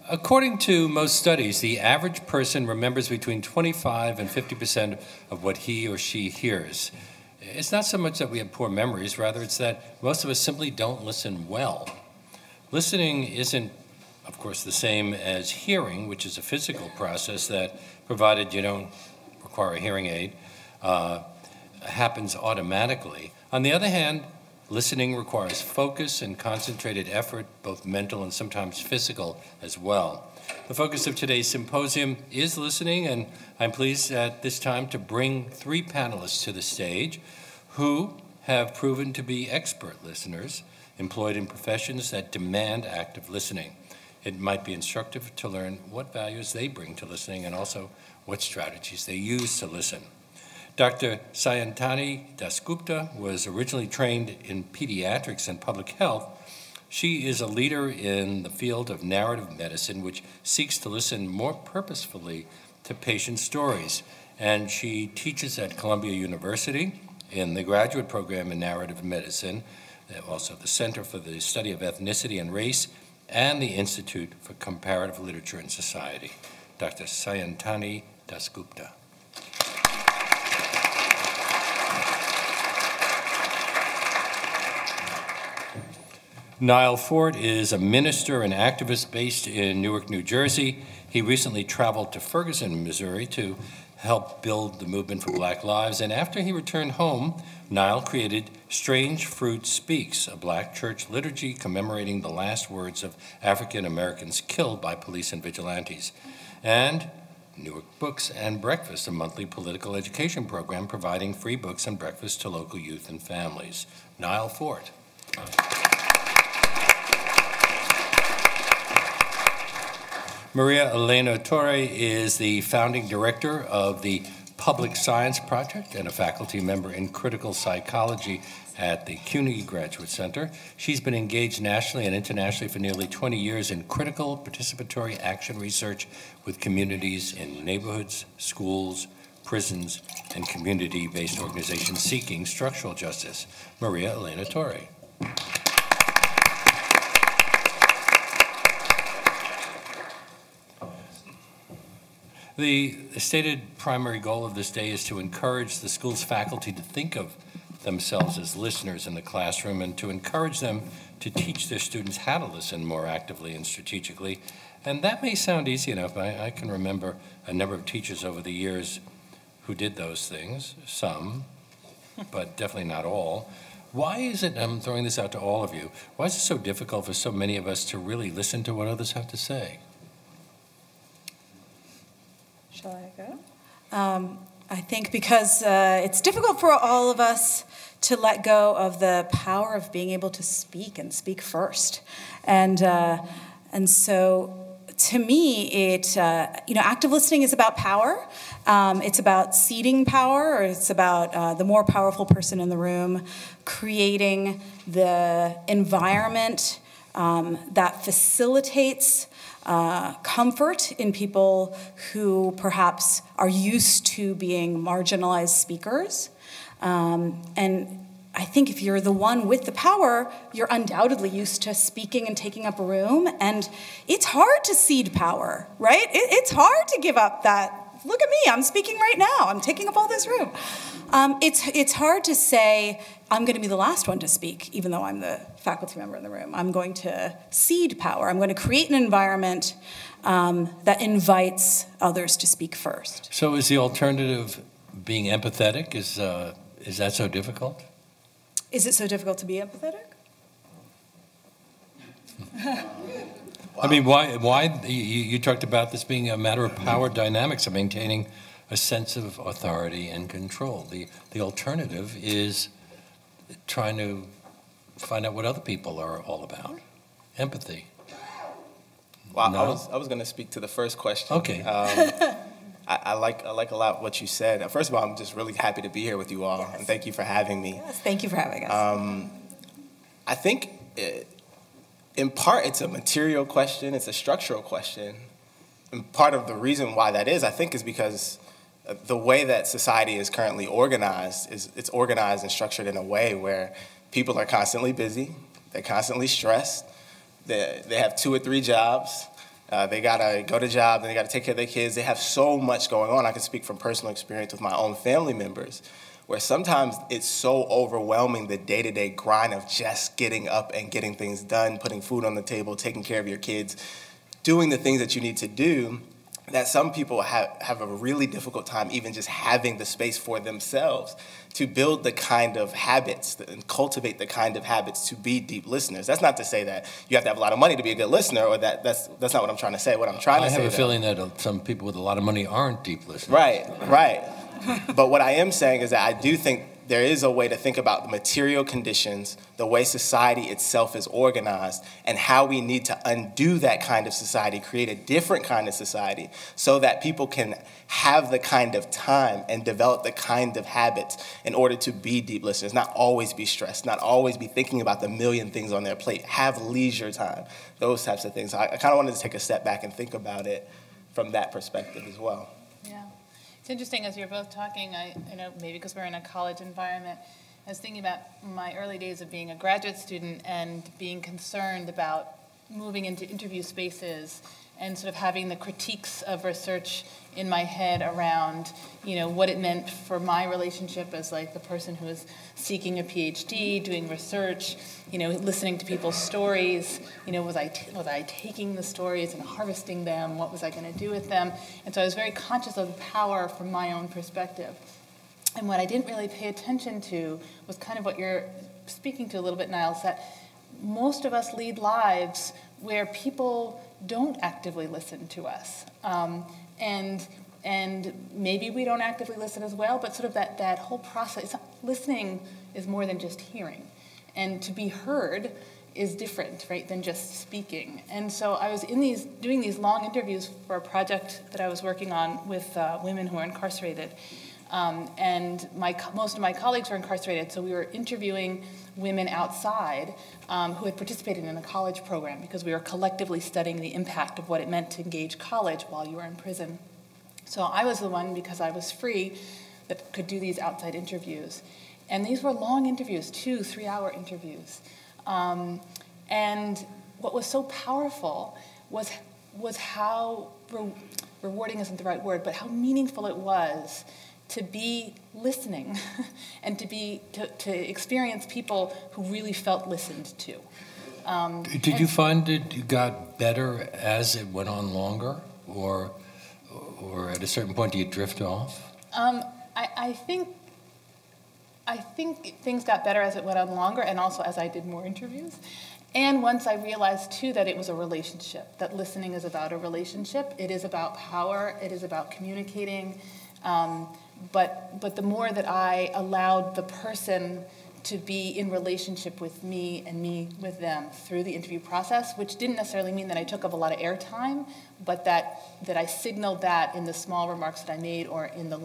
According to most studies, the average person remembers between 25 and 50% of what he or she hears. It's not so much that we have poor memories, rather it's that most of us simply don't listen well. Listening isn't, of course, the same as hearing, which is a physical process that, provided you don't require a hearing aid, happens automatically. On the other hand, listening requires focus and concentrated effort, both mental and sometimes physical as well. The focus of today's symposium is listening, and I'm pleased at this time to bring three panelists to the stage who have proven to be expert listeners, employed in professions that demand active listening. It might be instructive to learn what values they bring to listening and also what strategies they use to listen. Dr. Sayantani Dasgupta was originally trained in pediatrics and public health. She is a leader in the field of narrative medicine, which seeks to listen more purposefully to patient stories. And she teaches at Columbia University in the graduate program in narrative medicine, also the Center for the Study of Ethnicity and Race, and the Institute for Comparative Literature and Society. Dr. Sayantani Dasgupta. Niall Ford is a minister and activist based in Newark, New Jersey. He recently traveled to Ferguson, Missouri to help build the movement for Black Lives, and after he returned home, Niall created Strange Fruit Speaks, a Black church liturgy commemorating the last words of African Americans killed by police and vigilantes, and Newark Books and Breakfast, a monthly political education program providing free books and breakfast to local youth and families. Niall Ford. Maria Elena Torre is the founding director of the Public Science Project and a faculty member in critical psychology at the CUNY Graduate Center. She's been engaged nationally and internationally for nearly 20 years in critical participatory action research with communities in neighborhoods, schools, prisons, and community-based organizations seeking structural justice. Maria Elena Torre. The stated primary goal of this day is to encourage the school's faculty to think of themselves as listeners in the classroom and to encourage them to teach their students how to listen more actively and strategically. And that may sound easy enough. I can remember a number of teachers over the years who did those things, some, but definitely not all. Why is it, I'm throwing this out to all of you, why is it so difficult for so many of us to really listen to what others have to say? Shall I go? I think because it's difficult for all of us to let go of the power of being able to speak and speak first. And so to me, active listening is about power. It's about ceding power, or it's about the more powerful person in the room creating the environment that facilitates comfort in people who perhaps are used to being marginalized speakers. And I think if you're the one with the power, you're undoubtedly used to speaking and taking up room. And it's hard to cede power, right? It's hard to give up that. Look at me, I'm speaking right now. I'm taking up all this room. It's hard to say, I'm going to be the last one to speak, even though I'm the faculty member in the room. I'm going to cede power. I'm going to create an environment that invites others to speak first. So is the alternative being empathetic? Is that so difficult? Is it so difficult to be empathetic? I mean, why you talked about this being a matter of power dynamics, of maintaining a sense of authority and control. The alternative is trying to find out what other people are all about. Empathy. Well, no? I was going to speak to the first question. Okay. I like a lot what you said. First of all, I'm just really happy to be here with you all, yes. and thank you for having me. Yes, thank you for having us. I think, in part, it's a material question. It's a structural question. And part of the reason why that is, I think, is because the way that society is currently organized it's organized and structured in a way where people are constantly busy, they're constantly stressed, they have 2 or 3 jobs, They gotta go to jobs, and they gotta take care of their kids. They have so much going on. I can speak from personal experience with my own family members, where sometimes it's so overwhelming, the day-to-day grind of just getting up and getting things done, putting food on the table, taking care of your kids, doing the things that you need to do, that some people have a really difficult time even just having the space for themselves to build the kind of habits and cultivate the kind of habits to be deep listeners. That's not to say that you have to have a lot of money to be a good listener, or that's not what I'm trying to say. What I'm trying to say, I have a feeling that some people with a lot of money aren't deep listeners. Right. But what I am saying is that I do think there is a way to think about the material conditions, the way society itself is organized, and how we need to undo that kind of society, create a different kind of society, so that people can have the kind of time and develop the kind of habits in order to be deep listeners, not always be stressed, not always be thinking about the million things on their plate, have leisure time, those types of things. I kind of wanted to take a step back and think about it from that perspective as well. Yeah. It's interesting, as you're both talking, I know maybe because we're in a college environment, I was thinking about my early days of being a graduate student and being concerned about moving into interview spaces and sort of having the critiques of research in my head around, what it meant for my relationship as like the person who is seeking a PhD, doing research, listening to people's stories, was I taking the stories and harvesting them? What was I going to do with them? And so I was very conscious of the power from my own perspective. And what I didn't really pay attention to was kind of what you're speaking to a little bit, Niles, that most of us lead lives where people don't actively listen to us. And maybe we don't actively listen as well, but sort of that whole process, listening is more than just hearing. And to be heard is different, right, than just speaking. And so I was doing these long interviews for a project that I was working on with women who are incarcerated. And most of my colleagues were incarcerated, so we were interviewing women outside who had participated in a college program, because we were collectively studying the impact of what it meant to engage college while you were in prison. So I was the one, because I was free, that could do these outside interviews. And these were long interviews, 2-3 hour interviews. And what was so powerful was how, rewarding isn't the right word, but how meaningful it was to be listening and to experience people who really felt listened to. Did you find that you got better as it went on longer, or at a certain point do you drift off? I think things got better as it went on longer, and also as I did more interviews. And once I realized, too, that it was a relationship, that listening is about a relationship. It is about power. It is about communicating. But the more that I allowed the person to be in relationship with me and me with them through the interview process, which didn't necessarily mean that I took up a lot of airtime, but that I signaled that in the small remarks that I made, or in the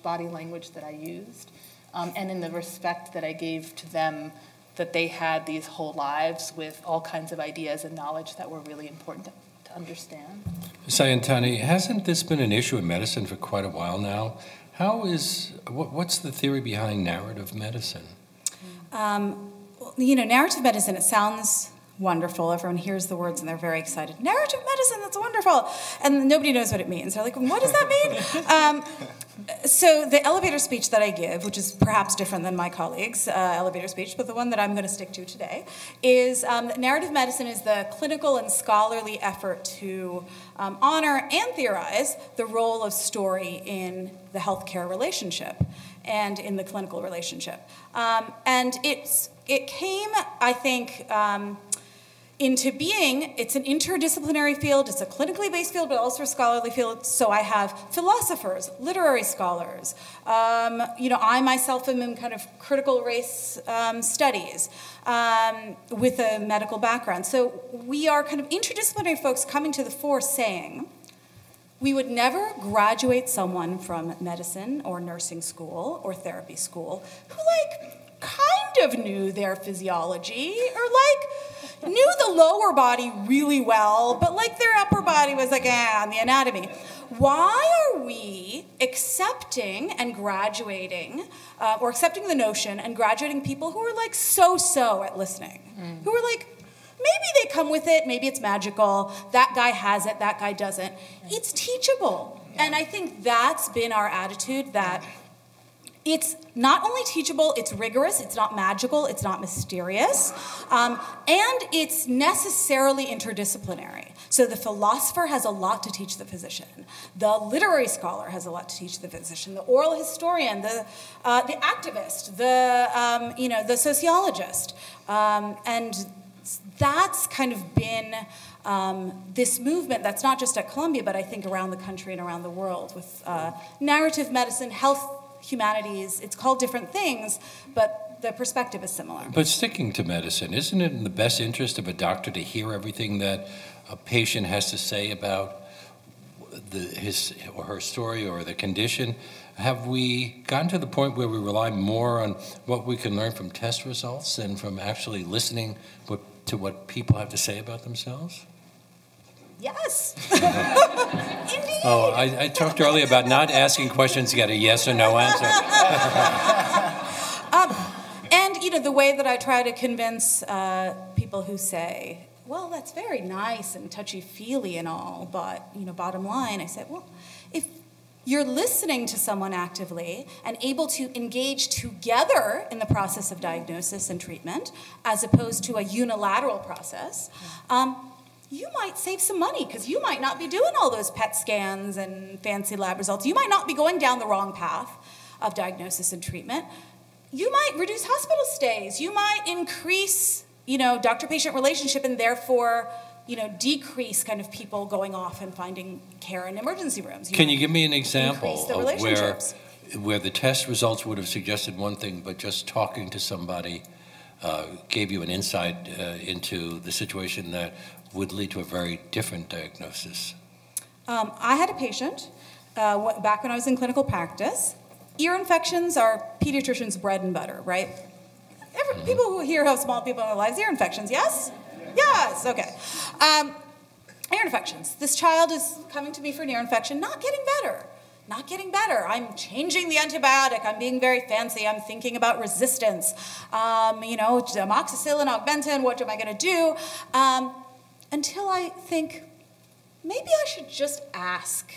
body language that I used, and in the respect that I gave to them, that they had these whole lives with all kinds of ideas and knowledge that were really important to understand. Sayantani, hasn't this been an issue in medicine for quite a while now? What's the theory behind narrative medicine? Narrative medicine, it sounds wonderful. Everyone hears the words and they're very excited. Narrative medicine, that's wonderful. And nobody knows what it means. They're like, what does that mean? So the elevator speech that I give, which is perhaps different than my colleagues' elevator speech, but the one that I'm going to stick to today, is narrative medicine is the clinical and scholarly effort to honor and theorize the role of story in the healthcare relationship and in the clinical relationship. And it came, I think, into being. It's an interdisciplinary field. It's a clinically based field, but also a scholarly field. So I have philosophers, literary scholars. I myself am in kind of critical race studies with a medical background. So we are kind of interdisciplinary folks coming to the fore saying, we would never graduate someone from medicine or nursing school or therapy school who kind of knew their physiology, or knew the lower body really well, but their upper body was on the anatomy. Why are we accepting and graduating, or accepting the notion and graduating people who are so-so at listening, who are maybe they come with it, maybe it's magical, that guy has it, that guy doesn't. It's teachable. And I think that's been our attitude, that it's not only teachable, it's rigorous, it's not magical, it's not mysterious, and it's necessarily interdisciplinary. So the philosopher has a lot to teach the physician. The literary scholar has a lot to teach the physician. The oral historian, the activist, the sociologist, and that's kind of been this movement that's not just at Columbia, but I think around the country and around the world with narrative medicine, health humanities. It's called different things, but the perspective is similar. But sticking to medicine, isn't it in the best interest of a doctor to hear everything that a patient has to say about his or her story or the condition? Have we gotten to the point where we rely more on what we can learn from test results than from actually listening to what people have to say about themselves? Yes. Indeed. Oh, I talked earlier about not asking questions to get a yes or no answer. And the way that I try to convince people who say, well, that's very nice and touchy-feely and all, but bottom line, I said, well, if you're listening to someone actively and able to engage together in the process of diagnosis and treatment, as opposed to a unilateral process, you might save some money because you might not be doing all those PET scans and fancy lab results. You might not be going down the wrong path of diagnosis and treatment. You might reduce hospital stays. You might increase, doctor-patient relationship and therefore, decrease kind of people going off and finding care in emergency rooms. Can you give me an example of where the test results would have suggested one thing, but just talking to somebody gave you an insight into the situation that would lead to a very different diagnosis? I had a patient back when I was in clinical practice. Ear infections are pediatricians' bread and butter, right? People who here have small people in their lives, ear infections, yes? Yes, okay. Ear infections. This child is coming to me for an ear infection, not getting better. Not getting better. I'm changing the antibiotic. I'm being very fancy. I'm thinking about resistance. Amoxicillin, Augmentin, what am I going to do? Until I think, maybe I should just ask,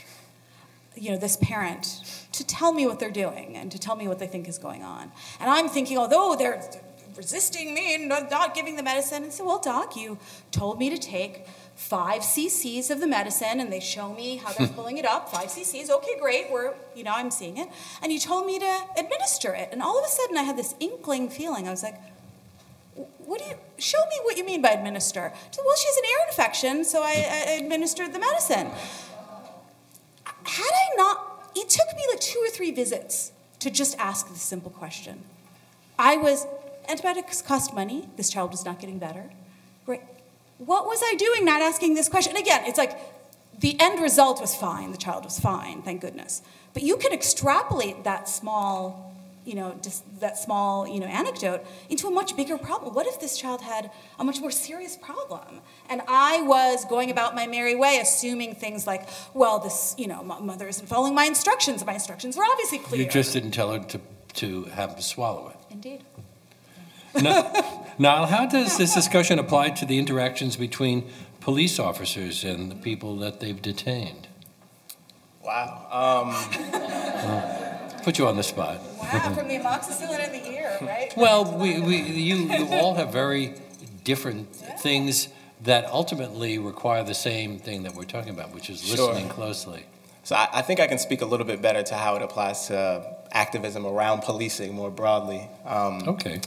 this parent to tell me what they're doing and to tell me what they think is going on. And I'm thinking, although they're resisting me and not giving the medicine, and so, well, doc, you told me to take 5 cc's of the medicine, and they show me how they're pulling it up, 5 cc's, okay, great, I'm seeing it. And you told me to administer it. And all of a sudden I had this inkling feeling. I was like, show me what you mean by administer. So, well, she's an ear infection, so I administered the medicine. Had I not, it took me like 2 or 3 visits to just ask this simple question. Antibiotics cost money. This child was not getting better. Great. What was I doing not asking this question? And again, it's like the end result was fine. The child was fine, thank goodness. But you can extrapolate that small anecdote into a much bigger problem. What if this child had a much more serious problem? And I was going about my merry way, assuming things like, well, my mother isn't following my instructions. My instructions were obviously clear. You just didn't tell her to have to swallow it. Indeed. Now, how does this discussion apply to the interactions between police officers and the people that they've detained? Wow. Put you on the spot. Wow, from the amoxicillin in the ear, right? Well, you all have very different things that ultimately require the same thing that we're talking about, which is listening closely. So I think I can speak a little bit better to how it applies to activism around policing more broadly. Okay.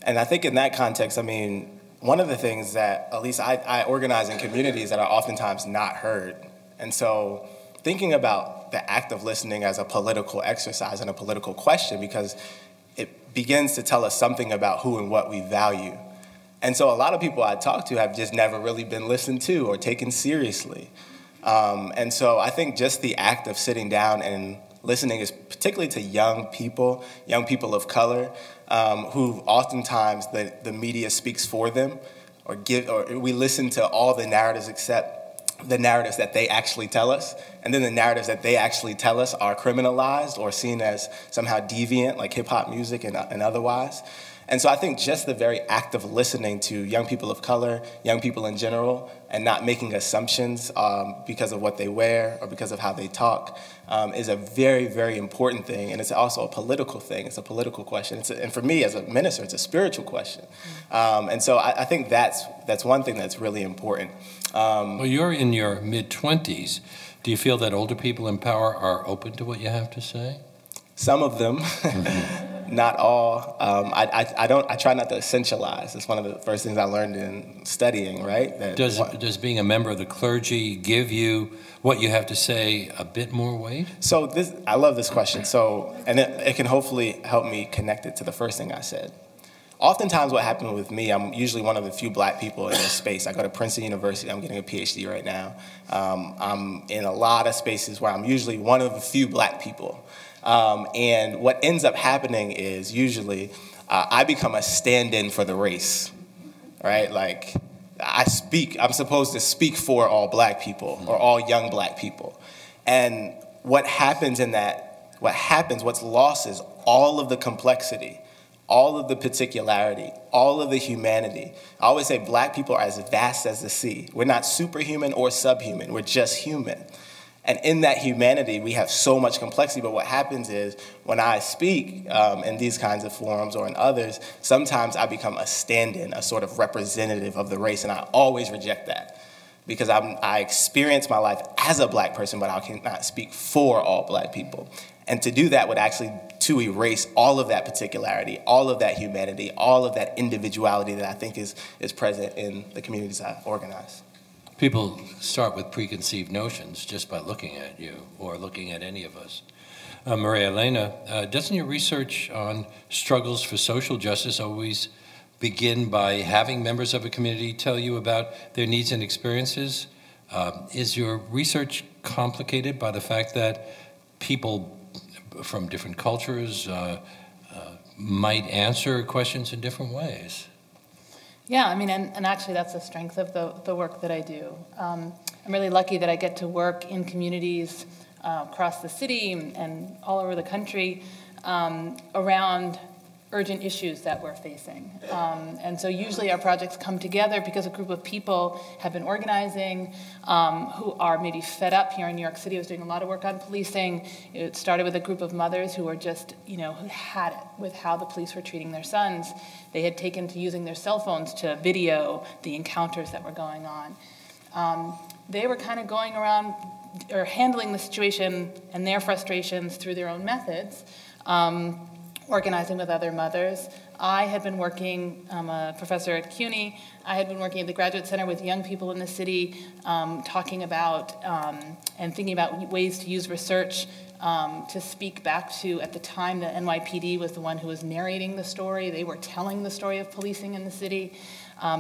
And I think in that context, one of the things that at least I organize in communities that are oftentimes not heard. And so thinking about the act of listening as a political exercise and a political question, because it begins to tell us something about who and what we value. And so a lot of people I talk to have just never really been listened to or taken seriously. And so I think just the act of sitting down and listening is particularly to young people of color, who oftentimes the media speaks for them, or we listen to all the narratives except the narratives that they actually tell us, and then the narratives that they actually tell us are criminalized or seen as somehow deviant, like hip-hop music and otherwise. And so I think just the very act of listening to young people of color, young people in general, and not making assumptions because of what they wear or because of how they talk is a very, very important thing. And it's also a political thing. It's a political question. And for me as a minister, it's a spiritual question. And so I think that's one thing that's really important. Well, you're in your mid-20s. Do you feel that older people in power are open to what you have to say? Some of them. Not all. I try not to essentialize. It's one of the first things I learned in studying, right? Does being a member of the clergy give you what you have to say a bit more weight? So I love this question. And it can hopefully help me connect it to the first thing I said. Oftentimes what happened with me, I'm usually one of the few black people in this space. I go to Princeton University. I'm getting a PhD right now. I'm in a lot of spaces where I'm usually one of the few black people. And what ends up happening is usually I become a stand-in for the race, right? Like I'm supposed to speak for all black people or all young black people. And what's lost is all of the complexity, all of the particularity, all of the humanity. I always say black people are as vast as the sea. We're not superhuman or subhuman, we're just human. And in that humanity, we have so much complexity. But what happens is when I speak in these kinds of forums or in others, sometimes I become a stand-in, a sort of representative of the race. And I always reject that because I experience my life as a black person, but I cannot speak for all black people. And to do that would actually to erase all of that particularity, all of that humanity, all of that individuality that I think is present in the communities I organize. People start with preconceived notions just by looking at you or looking at any of us. Maria Elena, doesn't your research on struggles for social justice always begin by having members of a community tell you about their needs and experiences? Is your research complicated by the fact that people from different cultures might answer questions in different ways? Yeah, I mean, and actually that's the strength of the work that I do. I'm really lucky that I get to work in communities across the city and all over the country around urgent issues that we're facing. And so usually our projects come together because a group of people have been organizing who are maybe fed up. Here in New York City, I was doing a lot of work on policing. It started with a group of mothers who were just, who had it with how the police were treating their sons. They had taken to using their cell phones to video the encounters that were going on. They were kind of going around or handling the situation and their frustrations through their own methods. Organizing with other mothers. I had been working, I'm a professor at CUNY, I had been working at the Graduate Center with young people in the city, talking about and thinking about ways to use research to speak back to, at the time, the NYPD was the one who was narrating the story. They were telling the story of policing in the city.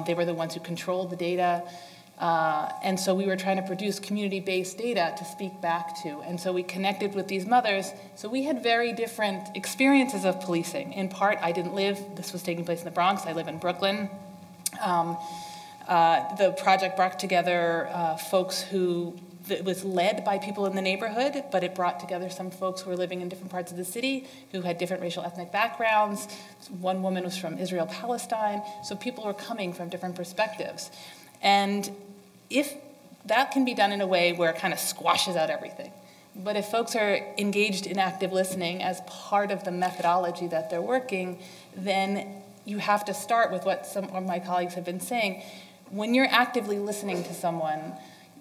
They were the ones who controlled the data. And so we were trying to produce community-based data to speak back to. And so we connected with these mothers. So we had very different experiences of policing. In part, I didn't live, this was taking place in the Bronx, I live in Brooklyn. The project brought together folks who, it was led by people in the neighborhood, but it brought together some folks who were living in different parts of the city, who had different racial ethnic backgrounds. One woman was from Israel, Palestine. So people were coming from different perspectives. And if that can be done in a way where it kind of squashes out everything. But if folks are engaged in active listening as part of the methodology that they're working, then you have to start with what some of my colleagues have been saying. When you're actively listening to someone,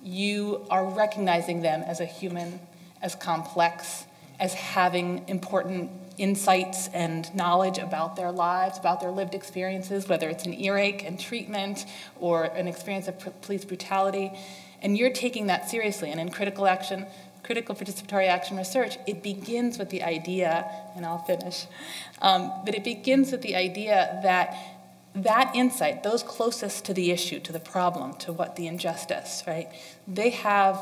you are recognizing them as a human, as complex, as having important insights and knowledge about their lives, about their lived experiences, whether it's an earache and treatment or an experience of police brutality. And you're taking that seriously. And in critical participatory action research, it begins with the idea, and I'll finish, but it begins with the idea that that insight, those closest to the issue, to the problem, to what the injustice, right, they have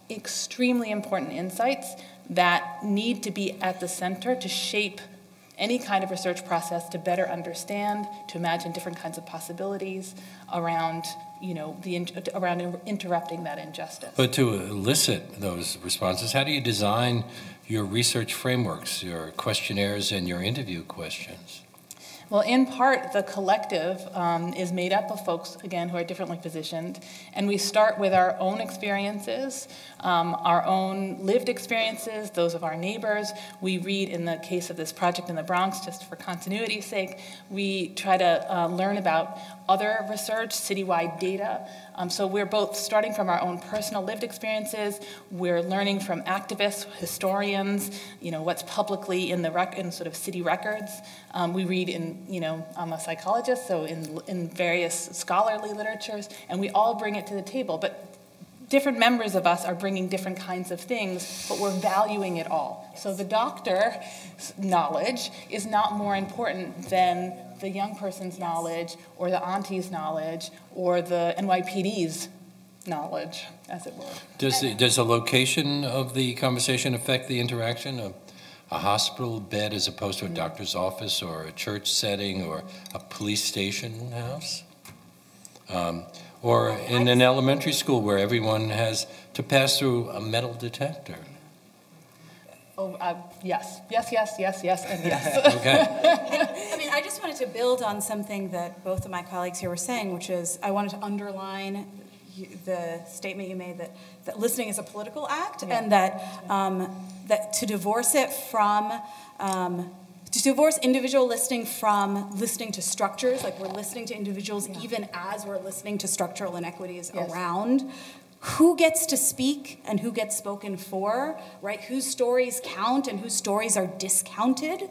extremely important insights that need to be at the center to shape any kind of research process to better understand, to imagine different kinds of possibilities around, around interrupting that injustice. But to elicit those responses, how do you design your research frameworks, your questionnaires, and your interview questions? Well, in part, the collective is made up of folks, again, who are differently positioned. And we start with our own experiences, our own lived experiences, those of our neighbors. We read, in the case of this project in the Bronx, just for continuity's sake, we try to learn about other research, citywide data. So we're both starting from our own personal lived experiences. We're learning from activists, historians, what's publicly in in sort of city records. We read I'm a psychologist, so in various scholarly literatures, and we all bring it to the table. But different members of us are bringing different kinds of things, but we're valuing it all. So the doctor's knowledge is not more important than the young person's knowledge, or the auntie's knowledge, or the NYPD's knowledge, as it were. Does the location of the conversation affect the interaction? A hospital bed as opposed to a doctor's office, or a church setting, or a police station house? Or in an elementary school where everyone has to pass through a metal detector? Oh, yes, and yes. Okay. I mean, I just wanted to build on something that both of my colleagues here were saying, which is I wanted to underline the statement you made that listening is a political act, and that to divorce it from to divorce individual listening from listening to structures, like we're listening to individuals even as we're listening to structural inequities around who gets to speak and who gets spoken for, right? Whose stories count and whose stories are discounted.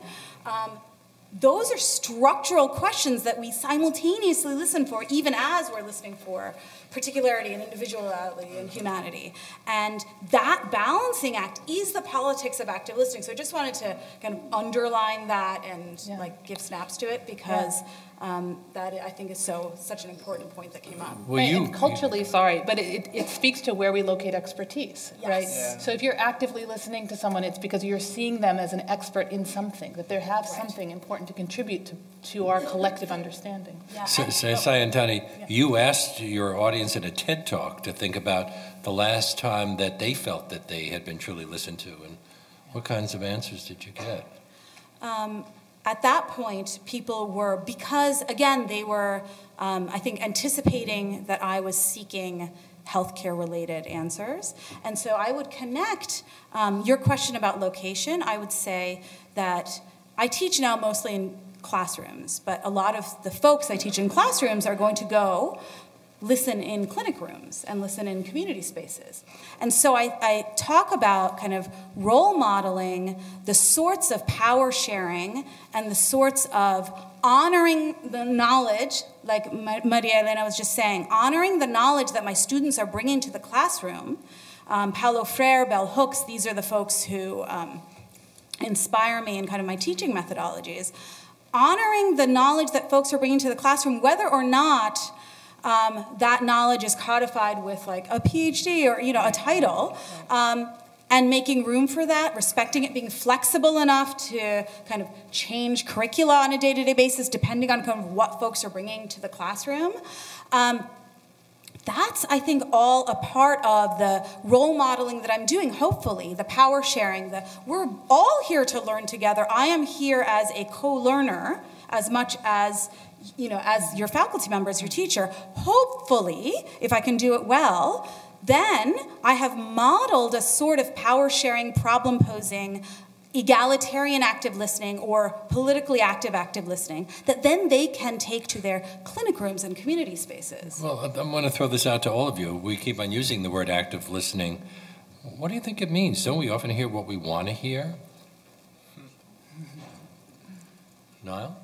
Those are structural questions that we simultaneously listen for, even as we're listening for particularity and individuality and humanity. And that balancing act is the politics of active listening. So I just wanted to kind of underline that and give snaps to it, because that I think is such an important point that came up. Well, and culturally, but it speaks to where we locate expertise, right? Yeah. So if you're actively listening to someone, it's because you're seeing them as an expert in something, that they have something important to contribute to our collective understanding. Yeah. So Sayantani, you asked your audience at a TED Talk to think about the last time that they felt that they had been truly listened to, and what kinds of answers did you get? At that point, people were, because again, they were, I think, anticipating that I was seeking healthcare-related answers. And so I would connect your question about location. I would say that I teach now mostly in classrooms, but a lot of the folks I teach in classrooms are going to go listen in clinic rooms and listen in community spaces. And so I talk about kind of role modeling the sorts of power sharing and the sorts of honoring the knowledge, like Maria Elena was just saying, honoring the knowledge that my students are bringing to the classroom. Paulo Freire, Bell Hooks, these are the folks who inspire me in kind of my teaching methodologies. Honoring the knowledge that folks are bringing to the classroom, whether or not that knowledge is codified with like a PhD or a title, and making room for that, respecting it, being flexible enough to kind of change curricula on a day-to-day basis depending on kind of what folks are bringing to the classroom. That's, I think, all a part of the role modeling that I'm doing, hopefully, the power sharing. We're all here to learn together. I am here as a co-learner as much as as your faculty member, as your teacher. Hopefully, if I can do it well, then I have modeled a sort of power-sharing, problem-posing, egalitarian active listening or politically active listening that then they can take to their clinic rooms and community spaces. Well, I want to throw this out to all of you. We keep on using the word active listening. What do you think it means? Don't we often hear what we want to hear? Niall?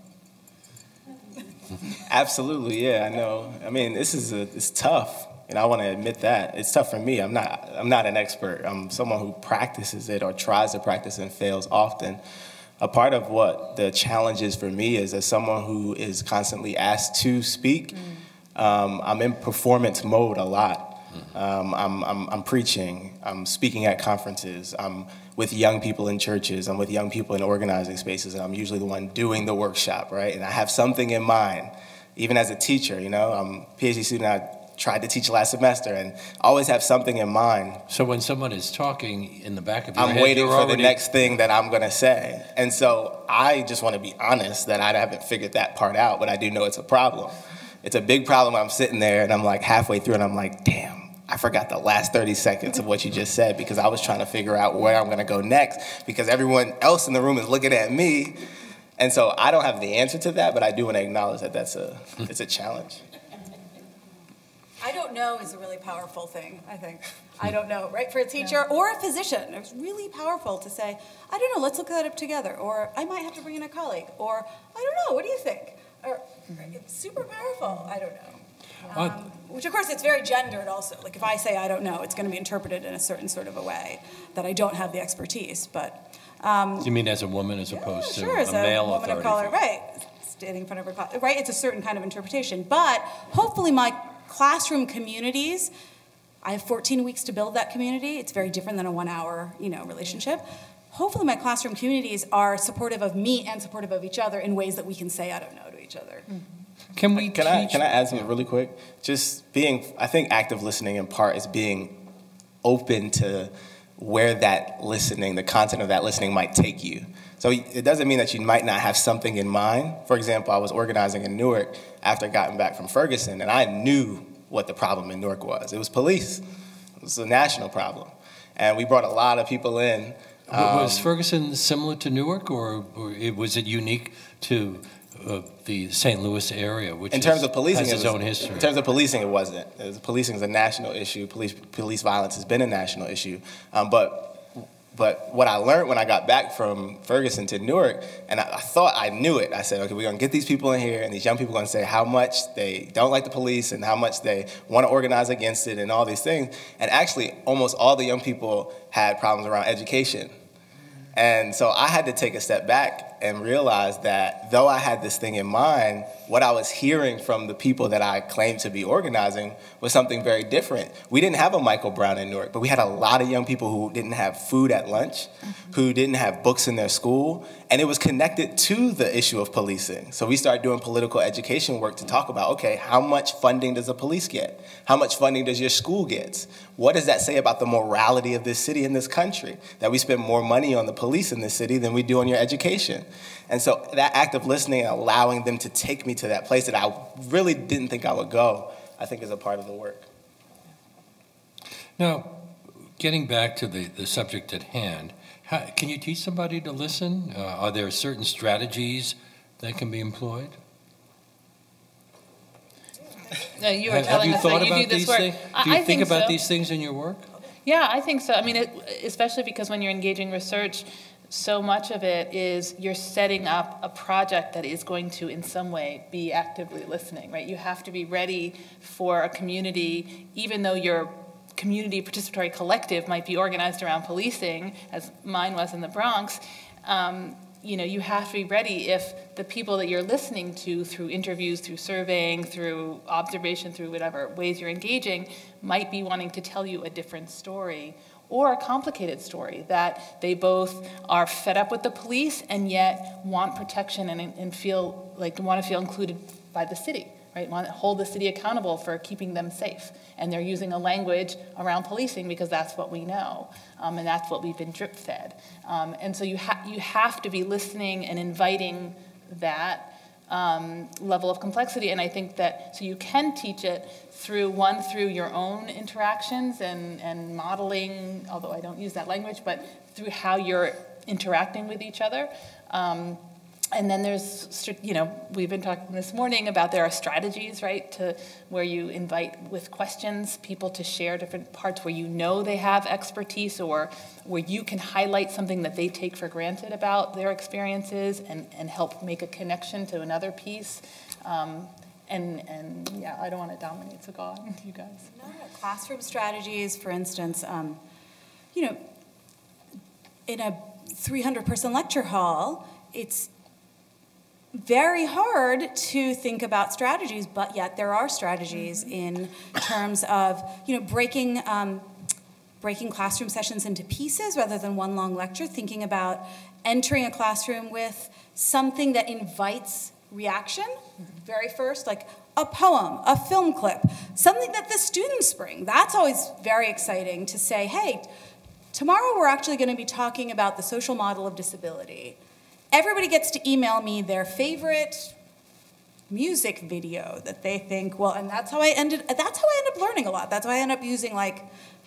Absolutely, yeah, I know. I mean, it's tough, and I want to admit that. It's tough for me. I'm not an expert. I'm someone who practices it or tries to practice and fails often. A part of what the challenge is for me is as someone who is constantly asked to speak, I'm in performance mode a lot. I'm preaching, I'm speaking at conferences, I'm with young people in churches, I'm with young people in organizing spaces, and I'm usually the one doing the workshop, right? And I have something in mind, even as a teacher, I'm a PhD student, I tried to teach last semester, and always have something in mind. So when someone is talking in the back of your head, I'm waiting you're for already... the next thing that I'm going to say. And so I just want to be honest that I haven't figured that part out, but I do know it's a problem. It's a big problem. I'm sitting there and I'm like halfway through and I'm like, damn, I forgot the last 30 seconds of what you just said because I was trying to figure out where I'm going to go next because everyone else in the room is looking at me. And so I don't have the answer to that, but I do want to acknowledge that it's a challenge. I don't know is a really powerful thing, I think. I don't know, right? For a teacher or a physician, it's really powerful to say, I don't know, let's look that up together. Or I might have to bring in a colleague. Or I don't know, what do you think? Or it's super powerful, I don't know. Which of course it's very gendered also. Like if I say I don't know, it's going to be interpreted in a certain sort of a way that I don't have the expertise. But You mean as a woman as opposed to sure, a male woman of authority color, figure? right? Standing in front of her class, right? It's a certain kind of interpretation. But hopefully my classroom communities, I have 14 weeks to build that community. It's very different than a 1 hour, relationship. Hopefully my classroom communities are supportive of me and supportive of each other in ways that we can say I don't know to each other. Can I add something really quick? I think active listening in part is being open to where that listening, the content of that listening might take you. So it doesn't mean that you might not have something in mind. For example, I was organizing in Newark after gotten back from Ferguson, and I knew what the problem in Newark was. It was police. It was a national problem. And we brought a lot of people in. Was Ferguson similar to Newark, or was it unique to the St. Louis area, which in terms of policing, has its own history? In terms of policing, it wasn't. Policing is a national issue. Police violence has been a national issue. But what I learned when I got back from Ferguson to Newark, and I thought I knew it. I said, okay, we're going to get these people in here, and these young people are going to say how much they don't like the police and how much they want to organize against it and all these things. And actually, almost all the young people had problems around education. And so I had to take a step back and realize that though I had this thing in mind, what I was hearing from the people that I claimed to be organizing was something very different. We didn't have a Michael Brown in Newark, but we had a lot of young people who didn't have food at lunch, who didn't have books in their school, and it was connected to the issue of policing. So we started doing political education work to talk about, okay, how much funding does the police get? How much funding does your school get? What does that say about the morality of this city and this country? That we spend more money on the police in this city than we do on your education. And so that act of listening and allowing them to take me to that place that I really didn't think I would go, I think is a part of the work. Now, getting back to the subject at hand, can you teach somebody to listen? Are there certain strategies that can be employed? No, you were telling us that you do this work. Do you think about these things in your work? Yeah, I think so. I mean, especially because when you're engaging research, so much of it is you're setting up a project that is going to, in some way, be actively listening, right? You have to be ready for a community, even though your community participatory collective might be organized around policing, as mine was in the Bronx. You have to be ready if the people that you're listening to through interviews, through surveying, through observation, through whatever ways you're engaging, might be wanting to tell you a different story or a complicated story, that they both are fed up with the police and yet want protection and feel like want to feel included by the city, right? Want to hold the city accountable for keeping them safe. And they're using a language around policing because that's what we know, and that's what we've been drip fed. And so you have to be listening and inviting that level of complexity. And I think that, so you can teach it through your own interactions and modeling, although I don't use that language, but through how you're interacting with each other. And then there's, we've been talking this morning about there are strategies, right, to where you invite with questions people to share different parts where you know they have expertise or where you can highlight something that they take for granted about their experiences and help make a connection to another piece. And yeah, I don't want to dominate, so go on, you guys. No, classroom strategies, for instance, in a 300-person lecture hall, it's very hard to think about strategies, but yet there are strategies in terms of breaking classroom sessions into pieces rather than one long lecture, thinking about entering a classroom with something that invites reaction very first, like a poem, a film clip, something that the students bring. That's always very exciting to say, hey, tomorrow we're actually going to be talking about the social model of disability. Everybody gets to email me their favorite music video that they think, well, and that's how I end up learning a lot. That's how I end up using like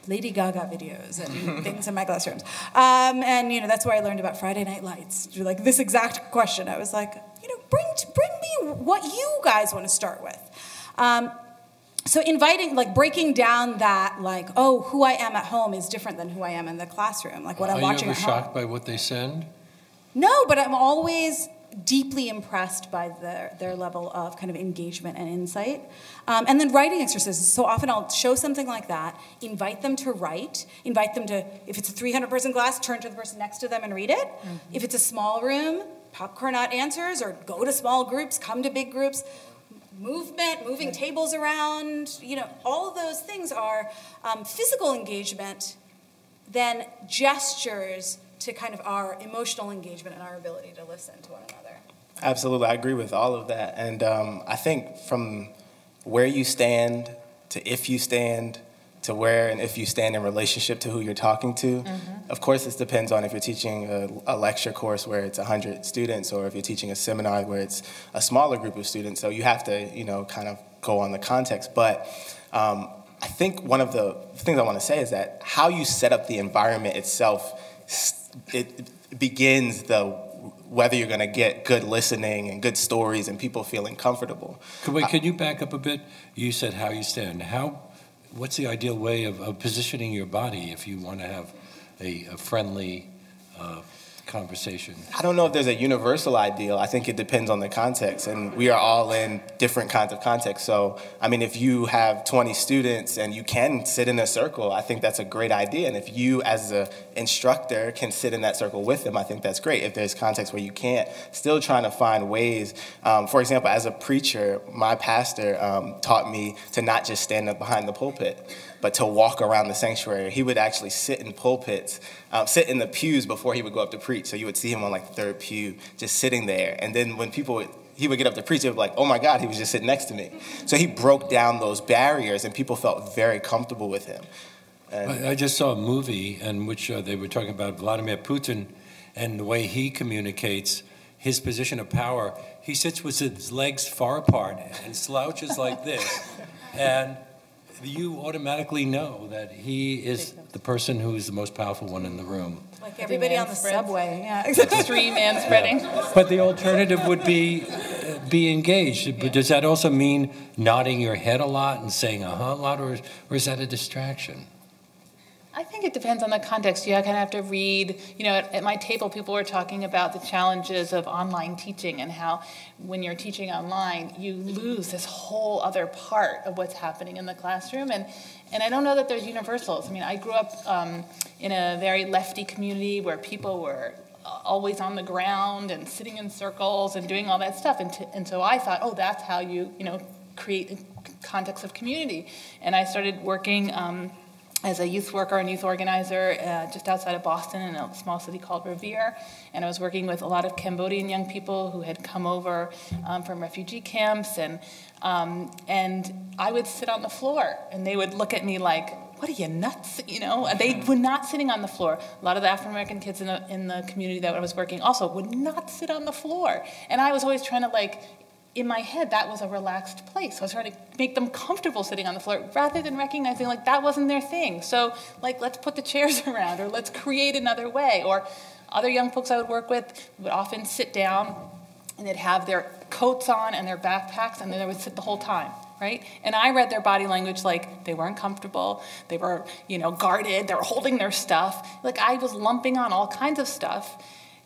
Lady Gaga videos and things in my classrooms. And that's where I learned about Friday Night Lights. Like this exact question. I was like, bring me what you guys want to start with. So breaking down that, who I am at home is different than who I am in the classroom. Like what I'm watching at home. Are you ever shocked by what they send? No, but I'm always deeply impressed by their level of kind of engagement and insight. And then writing exercises. So often I'll show something like that, invite them to write, invite them to, if it's a 300-person class, turn to the person next to them and read it. Mm-hmm. If it's a small room, popcorn out answers, or go to small groups, come to big groups. Moving tables around, all of those things are physical engagement, then gestures to kind of our emotional engagement and our ability to listen to one another. Absolutely, I agree with all of that. And I think from where you stand to if you stand to where and if you stand in relationship to who you're talking to, of course this depends on if you're teaching a lecture course where it's 100 students or if you're teaching a seminar where it's a smaller group of students. So you have to, kind of go on the context. But I think one of the things I want to say is that how you set up the environment itself, it begins whether you're going to get good listening and good stories and people feeling comfortable. Can you back up a bit? You said how you stand. What's the ideal way of positioning your body if you want to have a friendly conversation? I don't know if there's a universal ideal. I think it depends on the context, and we are all in different kinds of contexts. So, if you have 20 students and you can sit in a circle, I think that's a great idea. And if you, as an instructor, can sit in that circle with them, I think that's great. If there's context where you can't, still trying to find ways. For example, as a preacher, my pastor taught me to not just stand up behind the pulpit, but to walk around the sanctuary. He would actually sit in pulpits, sit in the pews before he would go up to preach. So you would see him on the third pew, just sitting there. And then when he would get up to preach, they would be like, oh my God, he was just sitting next to me. So he broke down those barriers and people felt very comfortable with him. And I just saw a movie in which they were talking about Vladimir Putin and the way he communicates his position of power. He sits with his legs far apart and slouches like this. And you automatically know that he is the person who is the most powerful one in the room. Like everybody on the subway. Yeah. Extreme man spreading. Yeah. But the alternative would be engaged. But does that also mean nodding your head a lot and saying a lot, or is that a distraction? I think it depends on the context. You kind of have to read, at my table, people were talking about the challenges of online teaching and how when you're teaching online, you lose this whole other part of what's happening in the classroom. And I don't know that there's universals. I grew up in a very lefty community where people were always on the ground and sitting in circles and doing all that stuff. And so I thought, that's how you create a context of community. And I started working as a youth worker and youth organizer just outside of Boston in a small city called Revere. And I was working with a lot of Cambodian young people who had come over from refugee camps. And I would sit on the floor, and they would look at me like, what are you, nuts? They were not sitting on the floor. A lot of the African-American kids in the community that I was working also would not sit on the floor. And I was always trying to in my head, that was a relaxed place. So I was trying to make them comfortable sitting on the floor rather than recognizing that wasn't their thing. So let's put the chairs around, or let's create another way. Or other young folks I would work with would often sit down and they'd have their coats on and their backpacks, and then they would sit the whole time, right? And I read their body language like they weren't comfortable, they were, guarded, they were holding their stuff. I was lumping on all kinds of stuff.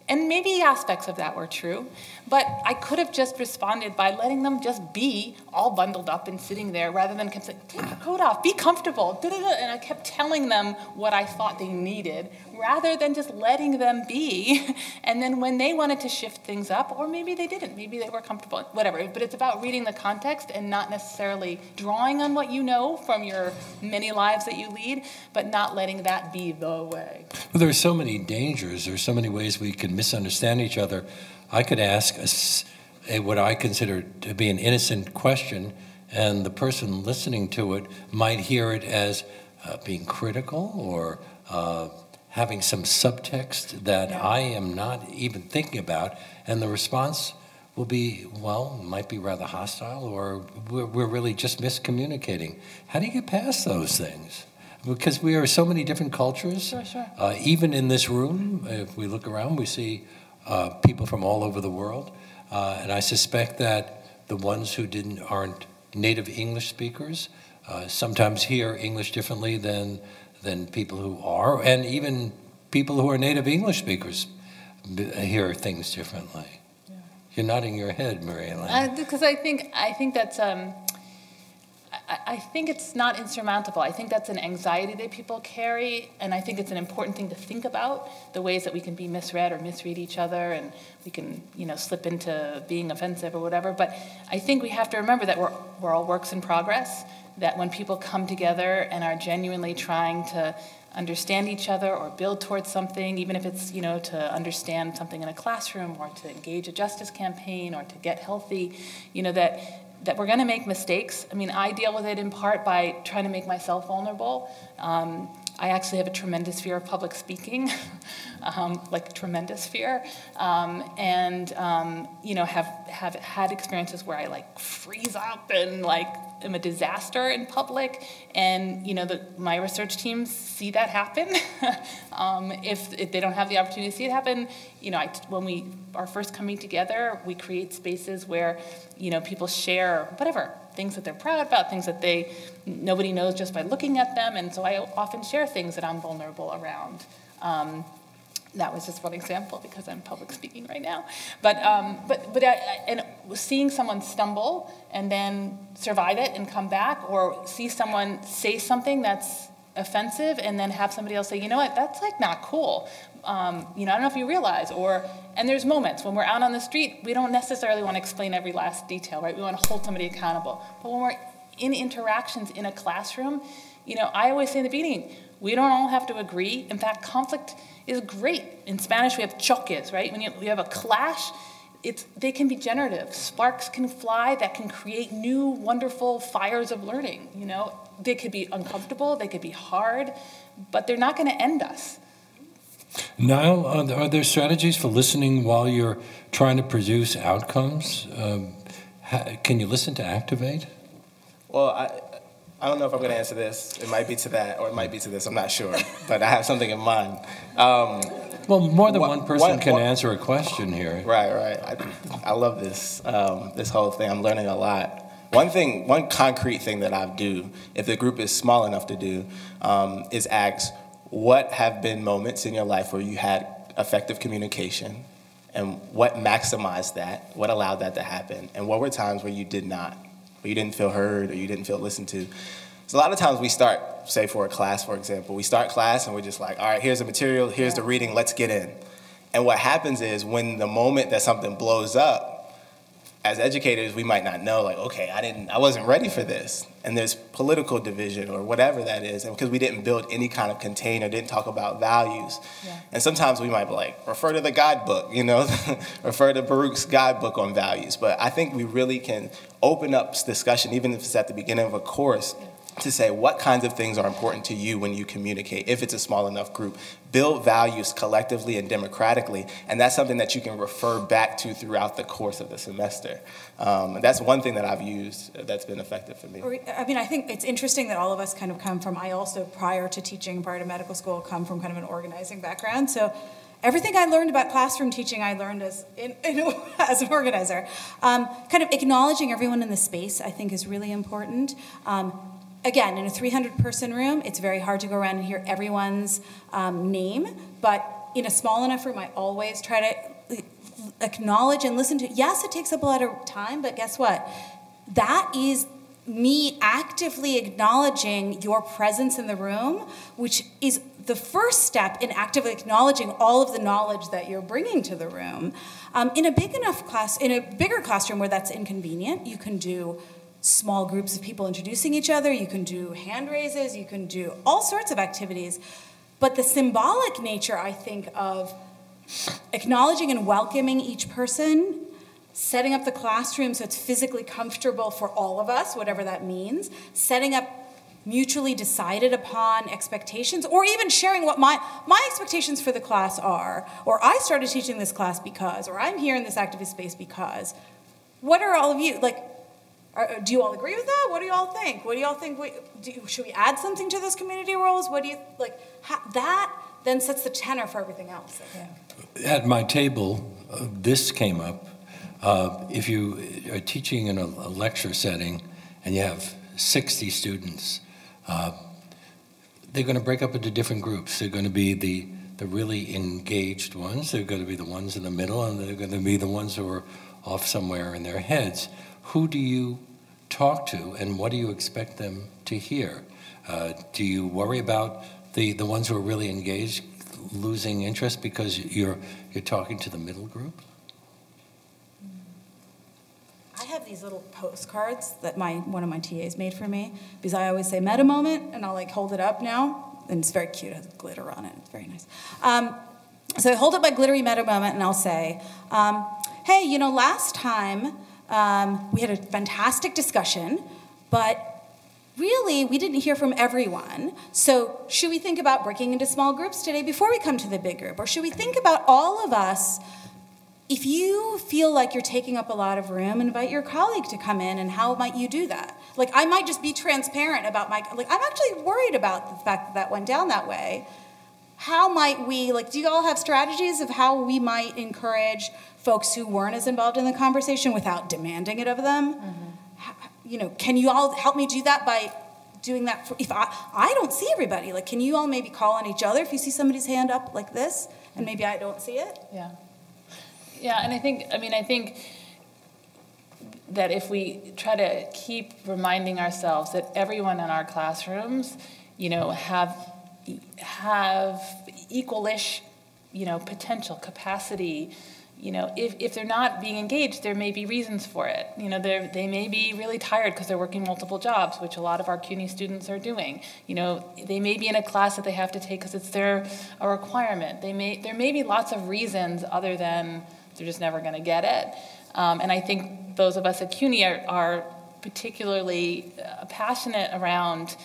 And maybe aspects of that were true, but I could have just responded by letting them just be all bundled up and sitting there rather than saying, take your coat off, be comfortable, and I kept telling them what I thought they needed rather than just letting them be. And then when they wanted to shift things up, or maybe they didn't, maybe they were comfortable, whatever. But it's about reading the context and not necessarily drawing on what you know from your many lives that you lead, but not letting that be the way. Well, there are so many dangers. There are so many ways we can misunderstand each other. I could ask what I consider to be an innocent question, and the person listening to it might hear it as being critical or having some subtext that I am not even thinking about, and the response will be, well, might be rather hostile, or we're really just miscommunicating. How do you get past those things? Because we are so many different cultures. Sure. Even in this room, if we look around, we see people from all over the world. And I suspect that the ones who aren't native English speakers sometimes hear English differently than people who are, and even people who are native English speakers hear things differently. Yeah. You're nodding your head, Mary Elaine. Because I think that's I think it's not insurmountable. I think that's an anxiety that people carry, and I think it's an important thing to think about, the ways that we can be misread or misread each other, and we can, slip into being offensive or whatever. But I think we have to remember that we're all works in progress, that when people come together and are genuinely trying to understand each other or build towards something, even if it's, to understand something in a classroom or to engage a justice campaign or to get healthy, that we're going to make mistakes. I mean, I deal with it in part by trying to make myself vulnerable. I actually have a tremendous fear of public speaking, like tremendous fear, and have had experiences where I freeze up and am a disaster in public, and my research teams see that happen. If they don't have the opportunity to see it happen, when we are first coming together, we create spaces where people share whatever things that they're proud about, things that nobody knows just by looking at them, and so I often share things that I'm vulnerable around. That was just one example because I'm public speaking right now. But seeing someone stumble and then survive it and come back, or see someone say something that's offensive and then have somebody else say, you know what, that's not cool. I don't know if you realize, and there's moments when we're out on the street, we don't necessarily want to explain every last detail, right? We want to hold somebody accountable. But when we're in interactions in a classroom, I always say in the beginning, we don't all have to agree. In fact, conflict is great. In Spanish, we have choques, right? When you have a clash, they can be generative. Sparks can fly that can create new, wonderful fires of learning. They could be uncomfortable, they could be hard, but they're not going to end us. Niall, are there strategies for listening while you're trying to produce outcomes? Can you listen to activate? Well, I don't know if I'm going to answer this. It might be to that, or it might be to this. I'm not sure, but I have something in mind. Well, more than one person can answer a question here. Right. I love this this whole thing. I'm learning a lot. One concrete thing that I do, if the group is small enough to do, is ask, what have been moments in your life where you had effective communication, and what maximized that, what allowed that to happen, and what were times where you did not, where you didn't feel heard or you didn't feel listened to. So a lot of times we start, say for a class, for example, we start class and we're just like, all right, here's the material, here's the reading, let's get in. And what happens is when the moment that something blows up, as educators, we might not know, okay, I wasn't ready for this. And there's political division or whatever that is, and because we didn't build any kind of container, didn't talk about values. Yeah. And sometimes we might be refer to the guidebook, refer to Baruch's guidebook on values. But I think we really can open up discussion, even if it's at the beginning of a course, to say what kinds of things are important to you when you communicate, if it's a small enough group. Build values collectively and democratically, and that's something that you can refer back to throughout the course of the semester. And that's one thing that I've used that's been effective for me. I think it's interesting that all of us kind of come from, I also, prior to teaching, prior to medical school, come from kind of an organizing background. So everything I learned about classroom teaching, I learned as an organizer. Kind of acknowledging everyone in the space, I think, is really important. Again, in a 300-person room, it's very hard to go around and hear everyone's name, but in a small enough room, I always try to acknowledge and listen to. Yes, it takes up a lot of time, but guess what? That is me actively acknowledging your presence in the room, which is the first step in actively acknowledging all of the knowledge that you're bringing to the room. In a bigger classroom where that's inconvenient, you can do small groups of people introducing each other, you can do hand raises, you can do all sorts of activities. But the symbolic nature, I think, of acknowledging and welcoming each person setting up the classroom so it's physically comfortable for all of us, whatever that means, setting up mutually decided upon expectations, or even sharing what my expectations for the class are, or I started teaching this class because, or I'm here in this activist space because. What are all of you, like, do you all agree with that? What do you all think? What do you all think? Should we add something to those community roles? What do you, like, that then sets the tenor for everything else. At my table, this came up. If you are teaching in a lecture setting and you have 60 students, they're going to break up into different groups. They're going to be the really engaged ones. They're going to be the ones in the middle, and they're going to be the ones who are off somewhere in their heads. Who do you talk to, and what do you expect them to hear? Do you worry about the ones who are really engaged losing interest because you're talking to the middle group? I have these little postcards that one of my TAs made for me, because I always say meta moment, and I'll like hold it up now, and it's very cute. It has glitter on it. It's very nice. So I hold up my glittery meta moment, and I'll say, hey, you know, last time we had a fantastic discussion, but really we didn't hear from everyone. So should we think about breaking into small groups today before we come to the big group? Or should we think about all of us, if you feel like you're taking up a lot of room, invite your colleague to come in, and how might you do that? Like, I might just be transparent about I'm actually worried about the fact that that went down that way. How might we, do you all have strategies of how we might encourage folks who weren't as involved in the conversation without demanding it of them? Mm-hmm. Can you all help me do that by doing that? If I don't see everybody, can you all maybe call on each other if you see somebody's hand up like this, and maybe I don't see it? Yeah. Yeah, and I think that if we try to keep reminding ourselves that everyone in our classrooms, have equal-ish, potential capacity. If they're not being engaged, there may be reasons for it. They may be really tired because they're working multiple jobs, which a lot of our CUNY students are doing. They may be in a class that they have to take because it's a requirement. There may be lots of reasons other than they're just never going to get it. And I think those of us at CUNY are particularly passionate around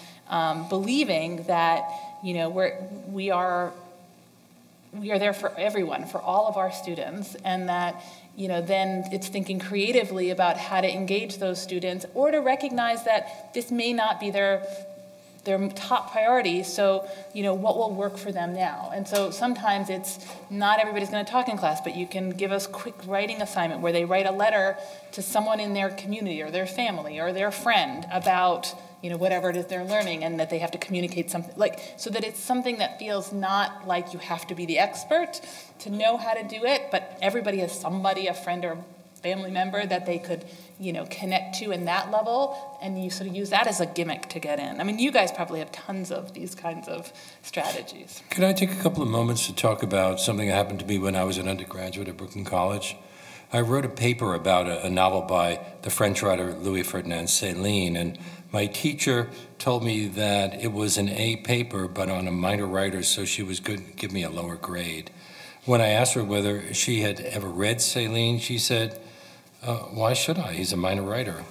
believing that we are there for everyone, for all of our students, and that then it's thinking creatively about how to engage those students, or to recognize that this may not be their top priority, so what will work for them now. And so sometimes it's not everybody's going to talk in class, but you can give us quick writing assignment where they write a letter to someone in their community or their family or their friend about whatever it is they're learning, and that they have to communicate something, so that it's something that feels not like you have to be the expert to know how to do it, but everybody has somebody, a friend or family member, that they could connect to in that level, and you sort of use that as a gimmick to get in. I mean, you guys probably have tons of these kinds of strategies. Could I take a couple of moments to talk about something that happened to me when I was an undergraduate at Brooklyn College? I wrote a paper about a novel by the French writer Louis Ferdinand Céline, and my teacher told me that it was an A paper, but on a minor writer, so she was going to give me a lower grade. When I asked her whether she had ever read Céline, she said, why should I? He's a minor writer.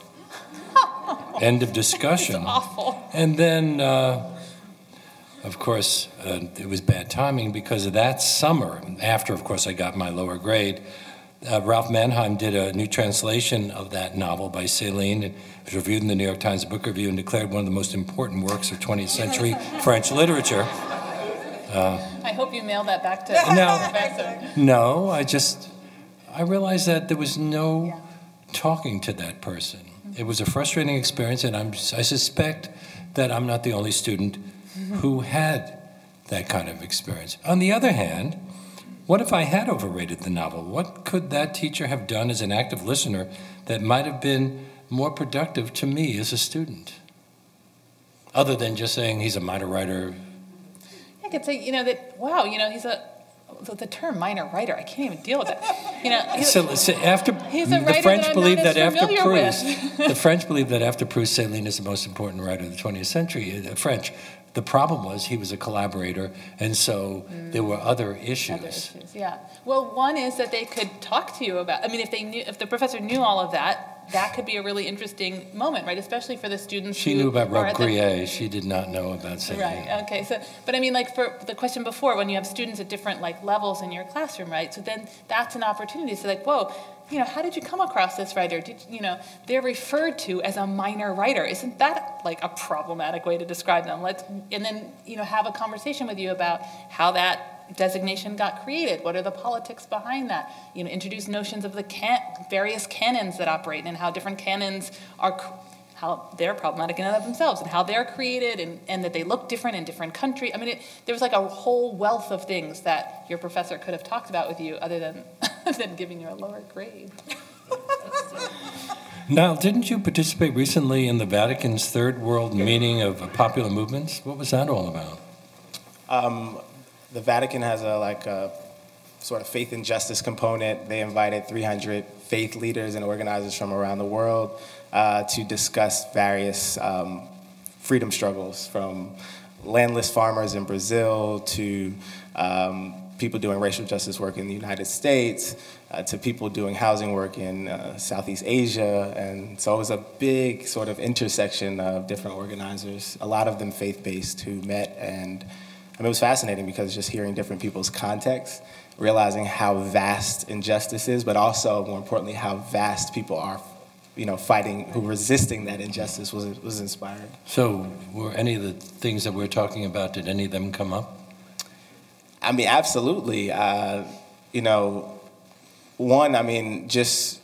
End of discussion. That's awful. And then, of course, it was bad timing, because that summer, after, of course, I got my lower grade, Ralph Manheim did a new translation of that novel by Céline. It was reviewed in the New York Times Book Review and declared one of the most important works of 20th century French literature. I hope you mail that back to the professor. No, I realized that there was no talking to that person. It was a frustrating experience, and I suspect that I'm not the only student who had that kind of experience. On the other hand, what if I had overrated the novel? What could that teacher have done as an active listener that might have been more productive to me as a student? Other than just saying he's a minor writer. I could say, he's the term minor writer, I can't even deal with that. So after he's a writer the French that believe I'm that not after familiar Proust, the French believe that after Proust, Céline is the most important writer of the 20th century. The French. The problem was he was a collaborator, and so there were other issues. Other issues, yeah. Well, one is that they could talk to you about, I mean, if the professor knew all of that, that could be a really interesting moment, right? Especially for the students She who knew about are at the- Robbe-Grillet. She did not know about Saint. Right, okay, so, but I mean, like for the question before, when you have students at different like levels in your classroom, right? So then that's an opportunity to say like, whoa, you know, how did you come across this writer? They're referred to as a minor writer. Isn't that like a problematic way to describe them? And then, have a conversation with you about how that designation got created. What are the politics behind that? Introduce notions of the various canons that operate and how different canons how they're problematic in and of themselves and how they're created and that they look different in different countries. I mean, there was like a whole wealth of things that your professor could have talked about with you other than than giving you a lower grade. Now, didn't you participate recently in the Vatican's Third World Meeting of Popular Movements? What was that all about? The Vatican has a sort of faith and justice component. They invited 300 faith leaders and organizers from around the world to discuss various freedom struggles, from landless farmers in Brazil to people doing racial justice work in the United States, to people doing housing work in Southeast Asia. And so it was a big sort of intersection of different organizers, a lot of them faith-based, who met. And it was fascinating because just hearing different people's contexts, realizing how vast injustice is, but also, more importantly, how vast people are, fighting, who resisting that injustice was inspiring. So were any of the things that we're talking about, did any of them come up? I mean, absolutely. Just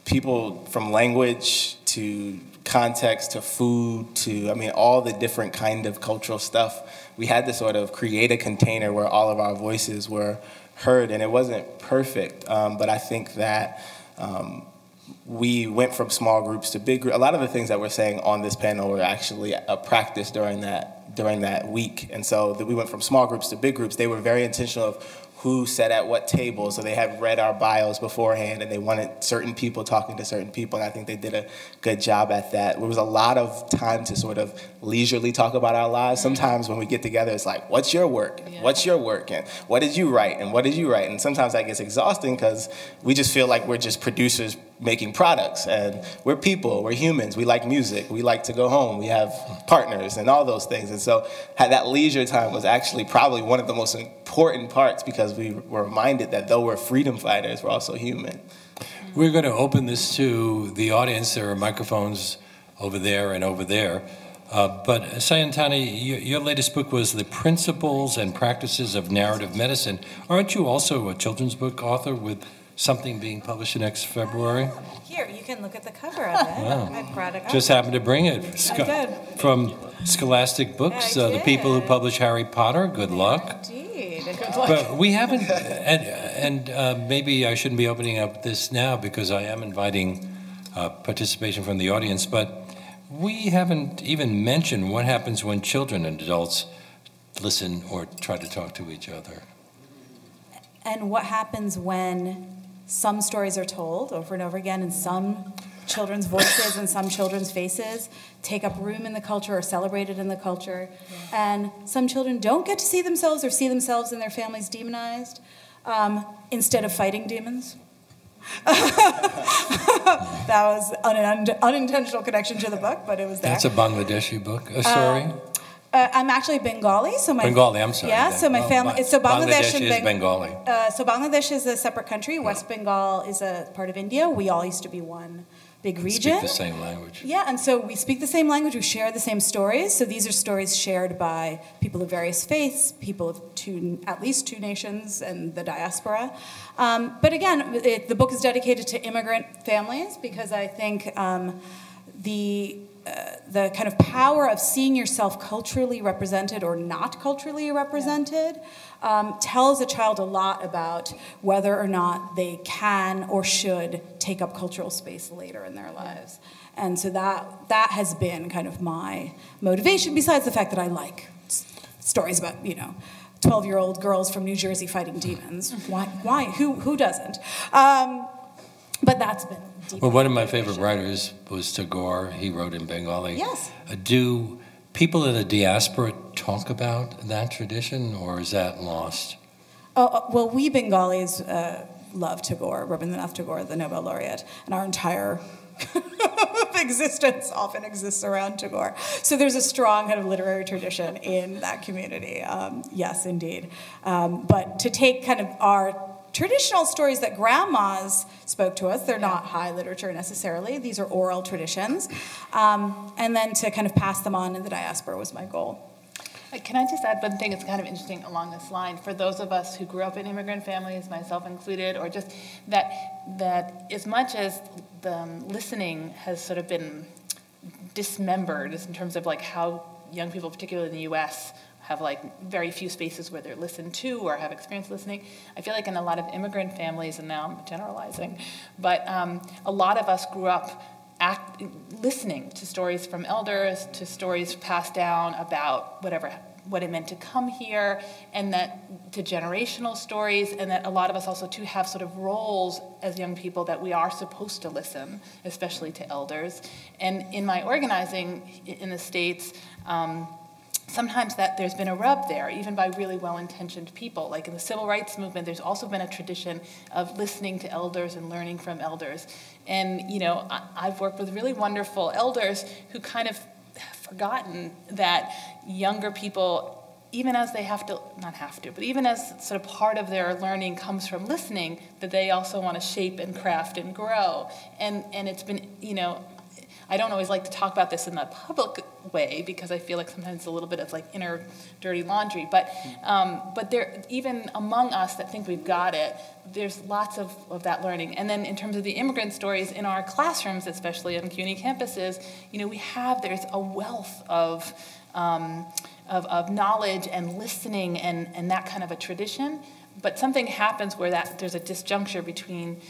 people from language to context to food to, all the different kind of cultural stuff. We had to sort of create a container where all of our voices were heard, and it wasn't perfect, but I think that we went from small groups to big groups. A lot of the things that we're saying on this panel were actually a practice during that week, and so we went from small groups to big groups. They were very intentional of who sat at what table, so they had read our bios beforehand, and they wanted certain people talking to certain people, and I think they did a good job at that. There was a lot of time to sort of leisurely talk about our lives. Sometimes when we get together, it's like, what's your work? Yeah. What's your work? And what did you write? And what did you write? And sometimes that gets exhausting because we just feel like we're just producers making products, and we're people, we're humans, we like music, we like to go home, we have partners and all those things. And so that leisure time was actually probably one of the most important parts, because we were reminded that though we're freedom fighters, we're also human. We're going to open this to the audience. There are microphones over there and over there. But Sayantani, your latest book was The Principles and Practices of Narrative Medicine. Aren't you also a children's book author with something being published next February? Here, you can look at the cover of it. Wow. I brought it up. Just happened to bring it. From Scholastic Books, the people who publish Harry Potter. Good luck. Indeed. But we haven't, and maybe I shouldn't be opening up this now because I am inviting participation from the audience, but we haven't even mentioned what happens when children and adults listen or try to talk to each other. And what happens when some stories are told over and over again, and some children's voices and some children's faces take up room in the culture or celebrated in the culture, and some children don't get to see themselves or see themselves and their families demonized instead of fighting demons. That was an unintentional connection to the book, but it was there. That's a Bangladeshi book, story? I'm actually Bengali, so my Bengali. I'm sorry. Yeah, so my family. So Bangladesh is Bengali. So Bangladesh is a separate country. West Bengal is a part of India. We all used to be one big region. Speak the same language. Yeah, and so we speak the same language. We share the same stories. So these are stories shared by people of various faiths, people of at least two nations, and the diaspora. But again, the book is dedicated to immigrant families because I think the kind of power of seeing yourself culturally represented or not culturally represented tells a child a lot about whether or not they can or should take up cultural space later in their lives. And so that has been kind of my motivation, besides the fact that I like stories about, 12-year-old girls from New Jersey fighting demons. Why? Who doesn't? But that's been deep. Well, one of my favorite writers was Tagore. He wrote in Bengali. Yes. Do people in the diaspora talk about that tradition, or is that lost? Well, we Bengalis love Tagore, Rabindranath Tagore, the Nobel laureate, and our entire existence often exists around Tagore. So there's a strong kind of literary tradition in that community. Yes, indeed. But to take kind of our traditional stories that grandmas spoke to us, they're not high literature necessarily. These are oral traditions. And then to kind of pass them on in the diaspora was my goal. Can I just add one thing that's kind of interesting along this line? For those of us who grew up in immigrant families, myself included, or just that as much as the listening has sort of been dismembered in terms of like how young people, particularly in the U.S., have like very few spaces where they're listened to or have experience listening. I feel like in a lot of immigrant families, and now I'm generalizing, but a lot of us grew up listening to stories from elders, to stories passed down about what it meant to come here, and that to generational stories, and that a lot of us also too have sort of roles as young people that we are supposed to listen, especially to elders. And in my organizing in the States, sometimes that there's been a rub there, even by really well-intentioned people. Like in the civil rights movement, there's also been a tradition of listening to elders and learning from elders. And, you know, I've worked with really wonderful elders who kind of have forgotten that younger people, even as they even as sort of part of their learning comes from listening, that they also want to shape and craft and grow. And it's been, you know, I don't always like to talk about this in the public way because I feel like sometimes it's a little bit of like inner dirty laundry. But there, even among us that think we've got it, there's lots of that learning. And then in terms of the immigrant stories in our classrooms, especially on CUNY campuses, you know, there's a wealth of knowledge and listening and that kind of a tradition. But something happens where there's a disjuncture between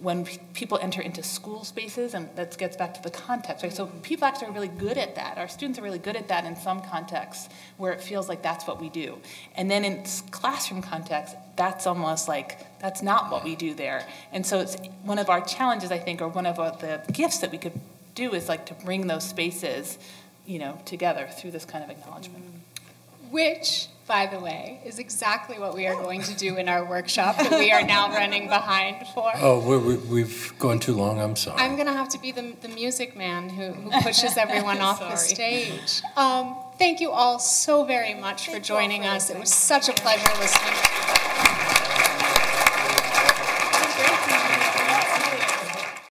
when people enter into school spaces, and that gets back to the context, right? So people actually are really good at that. Our students are really good at that in some contexts where it feels like that's what we do. And then in classroom context, that's almost like, that's not what we do there. And so it's one of our challenges, I think, or one of the gifts that we could do is like to bring those spaces, you know, together through this kind of acknowledgement. Which, by the way, is exactly what we are going to do in our workshop that we are now running behind for. Oh, we've gone too long. I'm sorry. I'm going to have to be the music man who pushes everyone off the stage. Thank you all so very much for joining us. It was such a pleasure listening.